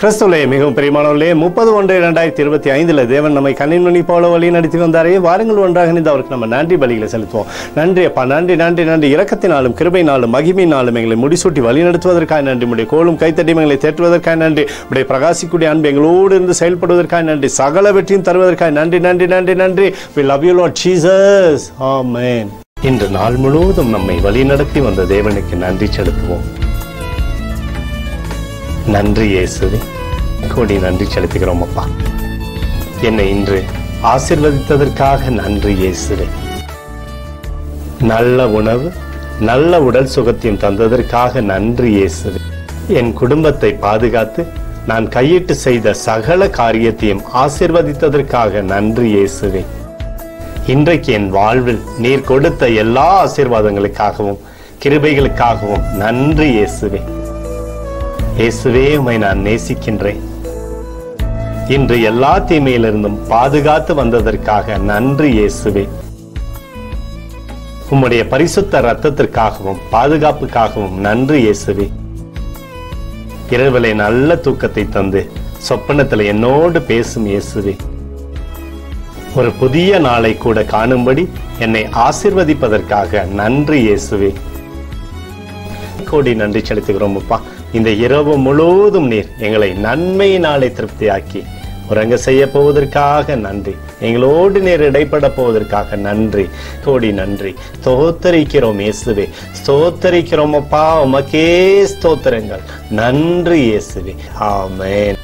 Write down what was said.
கிறிஸ்துவிலே மிகவும் பிரியமானவர்களே, 30/1/2025 தேவன் நம்மை கண்ணின்மணி போல வழி நடத்தி வந்தாரே. வாருங்கள் ஒன்றாக இணைந்து அவருக்கு நம்ம நன்றி பலிகளை செலுத்துவோம். நன்றி அப்பா, நன்றி நன்றி நன்றி. இரக்கத்தினாலும் கிருபையினாலும் மகிமையினாலும் எங்களை முடிசூட்டி வழி நடத்துவதற்காக நன்றி. உடைய கோலும் கைத்தட்டி எங்களை தேற்றுவதற்காக நன்றி. உடைய பிரகாசிக்கூடிய அன்பு எங்களோடு இருந்து செயல்படுவதற்காக நன்றி. சகல வெற்றியும் தருவதற்காக நன்றி நன்றி நன்றி நன்றி. We love you Lord Jesus. Amen. இன்று நாள் முழுவதும் நம்மை வழி நடத்தி வந்த தேவனுக்கு நன்றி செலுத்துவோம். நன்றி இயேசுவே, கோடி நன்றி செலுத்துகிறோம் அப்பா. என்னை இன்று ஆசீர்வதித்ததற்காக நன்றி இயேசுவே. நல்ல உணவு, நல்ல உடல் சுகத்தையும் தந்ததற்காக நன்றி இயேசுவே. என் குடும்பத்தை பாதுகாத்து நான் கையிட்டு செய்த சகல காரியத்தையும் ஆசீர்வதித்ததற்காக நன்றி இயேசுவே. இன்றைக்கு என் வாழ்வில் நீர் கொடுத்த எல்லா ஆசீர்வாதங்களுக்காகவும் கிருபைகளுக்காகவும் நன்றி இயேசுவே. இயேசுவே, உம்மை நான் நேசிக்கின்றேன். இன்று எல்லா தீமையிலிருந்தும் பாதுகாத்து வந்ததற்காக நன்றி இயேசுவே. உம்முடைய பரிசுத்த இரத்தத்திற்காகவும் பாதுகாப்புக்காகவும் நன்றி இயேசுவே. இரவிலே நல்ல தூக்கத்தை தந்து சொப்பனத்தில் என்னோடு பேசும் இயேசுவே. ஒரு புதிய நாளை கூட காணும்படி என்னை ஆசீர்வதிப்பதற்காக நன்றி இயேசுவே. கோடி நன்றி செலுத்துகிறோம் அப்பா. இந்த இரவு முழுவதும் நீர் எங்களை நன்மையினாலே திருப்தியாக்கி உறங்க செய்ய போவதற்காக நன்றி. எங்களோடு நீர் இடைப்பட போவதற்காக நன்றி. கோடி நன்றி. ஸ்தோத்தரிக்கிறோம் இயேசுவே, ஸ்தோத்தரிக்கிறோம் அப்பா. உமக்கே ஸ்தோத்திரங்கள். நன்றி இயேசுவே. ஆமென்.